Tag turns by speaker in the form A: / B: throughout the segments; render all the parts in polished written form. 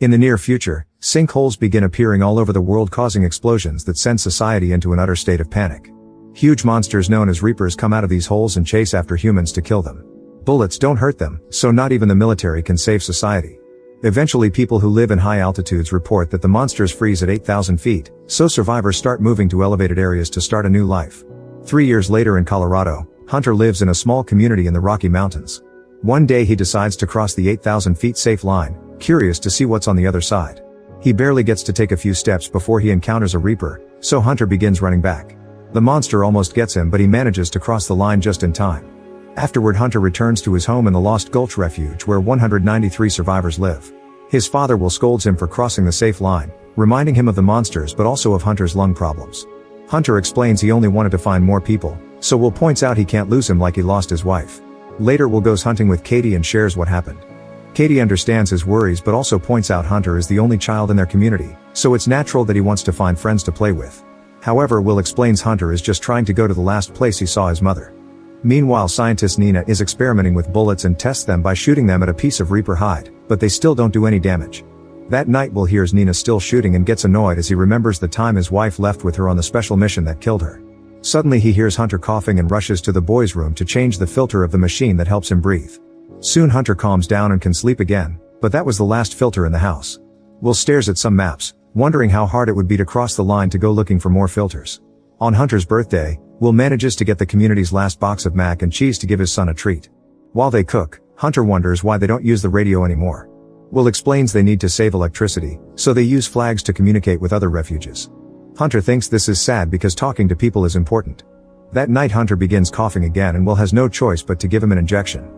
A: In the near future, sinkholes begin appearing all over the world, causing explosions that send society into an utter state of panic. Huge monsters known as reapers come out of these holes and chase after humans to kill them. Bullets don't hurt them, so not even the military can save society. Eventually, people who live in high altitudes report that the monsters freeze at 8,000 feet, so survivors start moving to elevated areas to start a new life. 3 years later in Colorado, Hunter lives in a small community in the Rocky Mountains. One day he decides to cross the 8,000 feet safe line, curious to see what's on the other side. He barely gets to take a few steps before he encounters a reaper, so Hunter begins running back. The monster almost gets him, but he manages to cross the line just in time. Afterward, Hunter returns to his home in the Lost Gulch Refuge where 193 survivors live. His father will scold him for crossing the safe line, reminding him of the monsters but also of Hunter's lung problems. Hunter explains he only wanted to find more people, so Will points out he can't lose him like he lost his wife. Later, Will goes hunting with Katie and shares what happened. Katie understands his worries but also points out Hunter is the only child in their community, so it's natural that he wants to find friends to play with. However, Will explains Hunter is just trying to go to the last place he saw his mother. Meanwhile, scientist Nina is experimenting with bullets and tests them by shooting them at a piece of reaper hide, but they still don't do any damage. That night, Will hears Nina still shooting and gets annoyed as he remembers the time his wife left with her on the special mission that killed her. Suddenly he hears Hunter coughing and rushes to the boys' room to change the filter of the machine that helps him breathe. Soon Hunter calms down and can sleep again, but that was the last filter in the house. Will stares at some maps, wondering how hard it would be to cross the line to go looking for more filters. On Hunter's birthday, Will manages to get the community's last box of mac and cheese to give his son a treat. While they cook, Hunter wonders why they don't use the radio anymore. Will explains they need to save electricity, so they use flags to communicate with other refuges. Hunter thinks this is sad because talking to people is important. That night Hunter begins coughing again and Will has no choice but to give him an injection.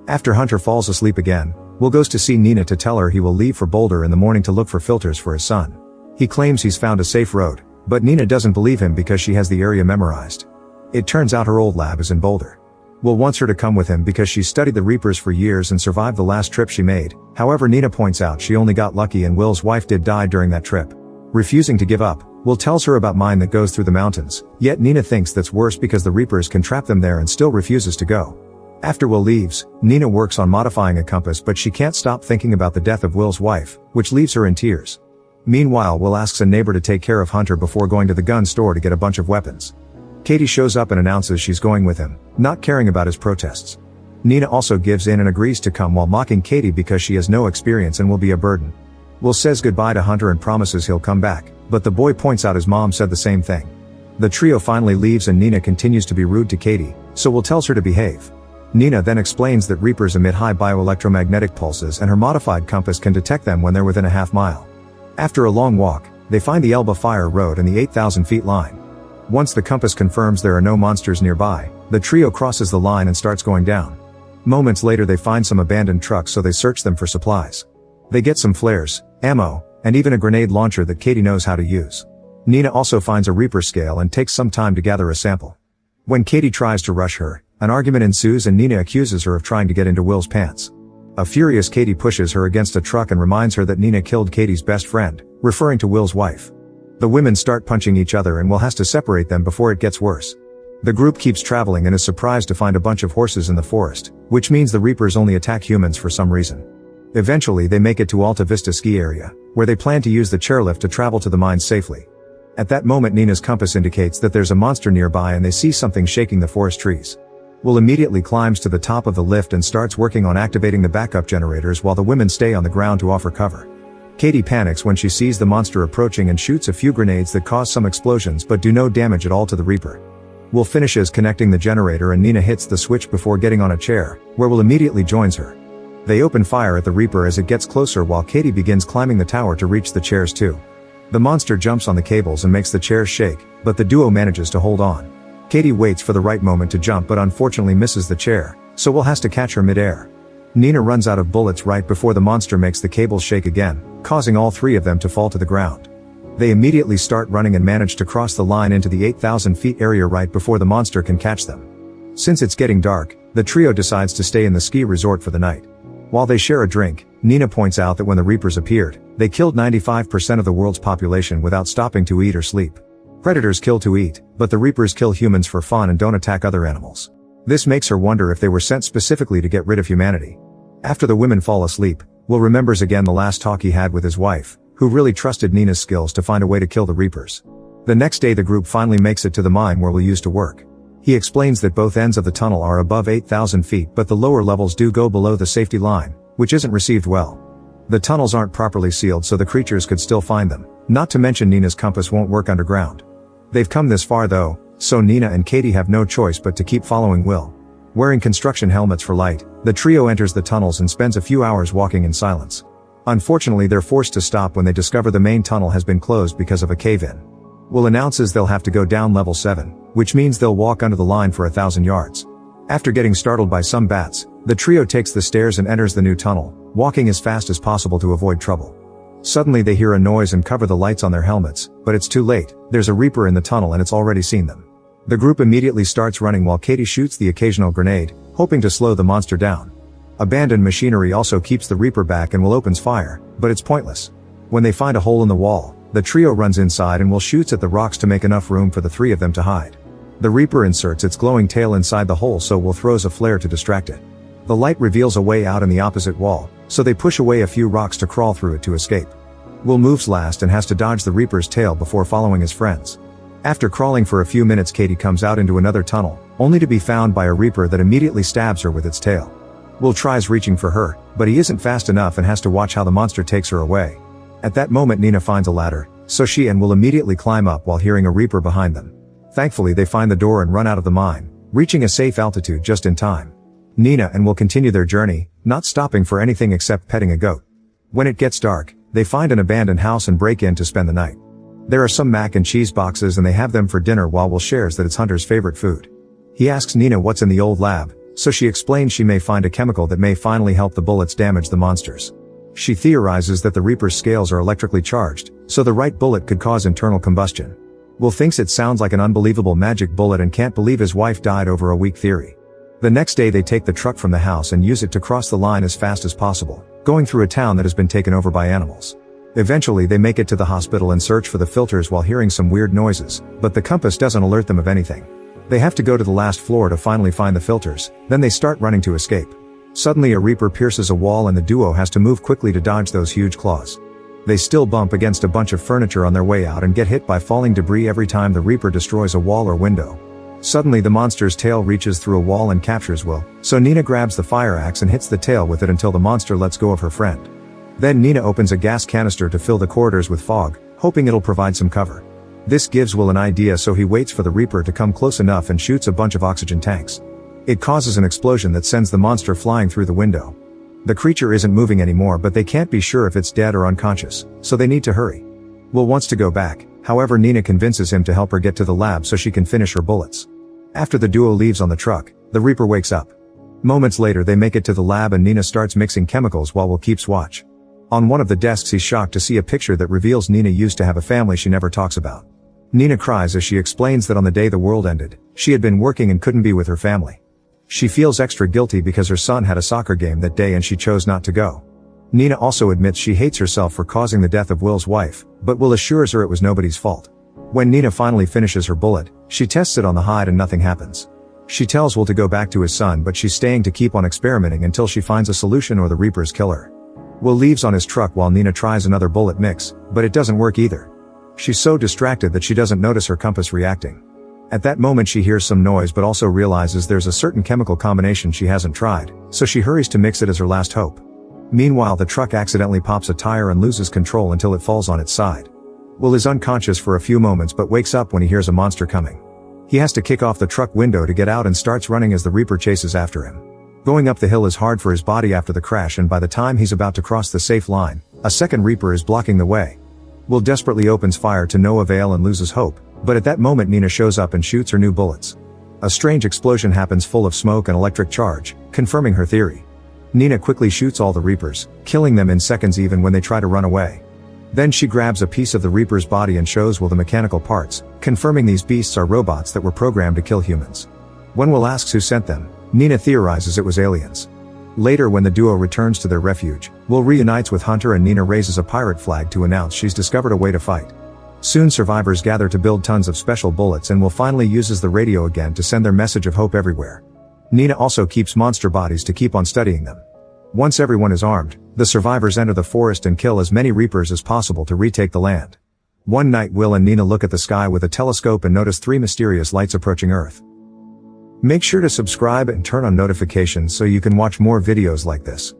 A: After Hunter falls asleep again, Will goes to see Nina to tell her he will leave for Boulder in the morning to look for filters for his son. He claims he's found a safe road, but Nina doesn't believe him because she has the area memorized. It turns out her old lab is in Boulder. Will wants her to come with him because she studied the Reapers for years and survived the last trip she made. However, Nina points out she only got lucky and Will's wife did die during that trip. Refusing to give up, Will tells her about mine that goes through the mountains, yet Nina thinks that's worse because the Reapers can trap them there and still refuses to go. After Will leaves, Nina works on modifying a compass, but she can't stop thinking about the death of Will's wife, which leaves her in tears. Meanwhile, Will asks a neighbor to take care of Hunter before going to the gun store to get a bunch of weapons. Katie shows up and announces she's going with him, not caring about his protests. Nina also gives in and agrees to come while mocking Katie because she has no experience and will be a burden. Will says goodbye to Hunter and promises he'll come back, but the boy points out his mom said the same thing. The trio finally leaves and Nina continues to be rude to Katie, so Will tells her to behave. Nina then explains that Reapers emit high bioelectromagnetic pulses and her modified compass can detect them when they're within a half mile. After a long walk, they find the Elba Fire Road and the 8,000 feet line. Once the compass confirms there are no monsters nearby, the trio crosses the line and starts going down. Moments later they find some abandoned trucks, so they search them for supplies. They get some flares, ammo, and even a grenade launcher that Katie knows how to use. Nina also finds a Reaper scale and takes some time to gather a sample. When Katie tries to rush her, an argument ensues and Nina accuses her of trying to get into Will's pants. A furious Katie pushes her against a truck and reminds her that Nina killed Katie's best friend, referring to Will's wife. The women start punching each other and Will has to separate them before it gets worse. The group keeps traveling and is surprised to find a bunch of horses in the forest, which means the Reapers only attack humans for some reason. Eventually they make it to Alta Vista ski area, where they plan to use the chairlift to travel to the mines safely. At that moment Nina's compass indicates that there's a monster nearby and they see something shaking the forest trees. Will immediately climbs to the top of the lift and starts working on activating the backup generators while the women stay on the ground to offer cover. Katie panics when she sees the monster approaching and shoots a few grenades that cause some explosions but do no damage at all to the Reaper. Will finishes connecting the generator and Nina hits the switch before getting on a chair, where Will immediately joins her. They open fire at the Reaper as it gets closer while Katie begins climbing the tower to reach the chairs too. The monster jumps on the cables and makes the chairs shake, but the duo manages to hold on. Katie waits for the right moment to jump but unfortunately misses the chair, so Will has to catch her mid-air. Nina runs out of bullets right before the monster makes the cables shake again, causing all three of them to fall to the ground. They immediately start running and manage to cross the line into the 8,000 feet area right before the monster can catch them. Since it's getting dark, the trio decides to stay in the ski resort for the night. While they share a drink, Nina points out that when the Reapers appeared, they killed 95% of the world's population without stopping to eat or sleep. Predators kill to eat, but the Reapers kill humans for fun and don't attack other animals. This makes her wonder if they were sent specifically to get rid of humanity. After the women fall asleep, Will remembers again the last talk he had with his wife, who really trusted Nina's skills to find a way to kill the Reapers. The next day the group finally makes it to the mine where Will used to work. He explains that both ends of the tunnel are above 8,000 feet but the lower levels do go below the safety line, which isn't received well. The tunnels aren't properly sealed so the creatures could still find them, not to mention Nina's compass won't work underground. They've come this far though, so Nina and Katie have no choice but to keep following Will. Wearing construction helmets for light, the trio enters the tunnels and spends a few hours walking in silence. Unfortunately they're forced to stop when they discover the main tunnel has been closed because of a cave-in. Will announces they'll have to go down level 7, which means they'll walk under the line for 1,000 yards. After getting startled by some bats, the trio takes the stairs and enters the new tunnel, walking as fast as possible to avoid trouble. Suddenly they hear a noise and cover the lights on their helmets, but it's too late. There's a Reaper in the tunnel and it's already seen them. The group immediately starts running while Katie shoots the occasional grenade, hoping to slow the monster down. Abandoned machinery also keeps the Reaper back and Will opens fire, but it's pointless. When they find a hole in the wall, the trio runs inside and Will shoots at the rocks to make enough room for the three of them to hide. The Reaper inserts its glowing tail inside the hole so Will throws a flare to distract it. The light reveals a way out in the opposite wall, so they push away a few rocks to crawl through it to escape. Will moves last and has to dodge the Reaper's tail before following his friends. After crawling for a few minutes Katie comes out into another tunnel, only to be found by a Reaper that immediately stabs her with its tail. Will tries reaching for her, but he isn't fast enough and has to watch how the monster takes her away. At that moment Nina finds a ladder, so she and Will immediately climb up while hearing a Reaper behind them. Thankfully they find the door and run out of the mine, reaching a safe altitude just in time. Nina and Will continue their journey, not stopping for anything except petting a goat. When it gets dark, they find an abandoned house and break in to spend the night. There are some mac and cheese boxes and they have them for dinner while Will shares that it's Hunter's favorite food. He asks Nina what's in the old lab, so she explains she may find a chemical that may finally help the bullets damage the monsters. She theorizes that the Reaper's scales are electrically charged, so the right bullet could cause internal combustion. Will thinks it sounds like an unbelievable magic bullet and can't believe his wife died over a weak theory. The next day they take the truck from the house and use it to cross the line as fast as possible, going through a town that has been taken over by animals. Eventually they make it to the hospital and search for the filters while hearing some weird noises, but the compass doesn't alert them of anything. They have to go to the last floor to finally find the filters, then they start running to escape. Suddenly a Reaper pierces a wall and the duo has to move quickly to dodge those huge claws. They still bump against a bunch of furniture on their way out and get hit by falling debris every time the Reaper destroys a wall or window. Suddenly the monster's tail reaches through a wall and captures Will, so Nina grabs the fire axe and hits the tail with it until the monster lets go of her friend. Then Nina opens a gas canister to fill the corridors with fog, hoping it'll provide some cover. This gives Will an idea so he waits for the Reaper to come close enough and shoots a bunch of oxygen tanks. It causes an explosion that sends the monster flying through the window. The creature isn't moving anymore but they can't be sure if it's dead or unconscious, so they need to hurry. Will wants to go back, however Nina convinces him to help her get to the lab so she can finish her bullets. After the duo leaves on the truck, the Reaper wakes up. Moments later they make it to the lab and Nina starts mixing chemicals while Will keeps watch. On one of the desks he's shocked to see a picture that reveals Nina used to have a family she never talks about. Nina cries as she explains that on the day the world ended, she had been working and couldn't be with her family. She feels extra guilty because her son had a soccer game that day and she chose not to go. Nina also admits she hates herself for causing the death of Will's wife, but Will assures her it was nobody's fault. When Nina finally finishes her bullet, she tests it on the hide and nothing happens. She tells Will to go back to his son but she's staying to keep on experimenting until she finds a solution or the Reapers kill her. Will leaves on his truck while Nina tries another bullet mix, but it doesn't work either. She's so distracted that she doesn't notice her compass reacting. At that moment she hears some noise but also realizes there's a certain chemical combination she hasn't tried, so she hurries to mix it as her last hope. Meanwhile the truck accidentally pops a tire and loses control until it falls on its side. Will is unconscious for a few moments but wakes up when he hears a monster coming. He has to kick off the truck window to get out and starts running as the Reaper chases after him. Going up the hill is hard for his body after the crash and by the time he's about to cross the safe line, a second Reaper is blocking the way. Will desperately opens fire to no avail and loses hope, but at that moment Nina shows up and shoots her new bullets. A strange explosion happens full of smoke and electric charge, confirming her theory. Nina quickly shoots all the Reapers, killing them in seconds even when they try to run away. Then she grabs a piece of the Reaper's body and shows Will the mechanical parts, confirming these beasts are robots that were programmed to kill humans. When Will asks who sent them, Nina theorizes it was aliens. Later when the duo returns to their refuge, Will reunites with Hunter and Nina raises a pirate flag to announce she's discovered a way to fight. Soon survivors gather to build tons of special bullets and Will finally uses the radio again to send their message of hope everywhere. Nina also keeps monster bodies to keep on studying them. Once everyone is armed, The survivors enter the forest and kill as many Reapers as possible to retake the land. One night Will and Nina look at the sky with a telescope and notice 3 mysterious lights approaching Earth. Make sure to subscribe and turn on notifications so you can watch more videos like this.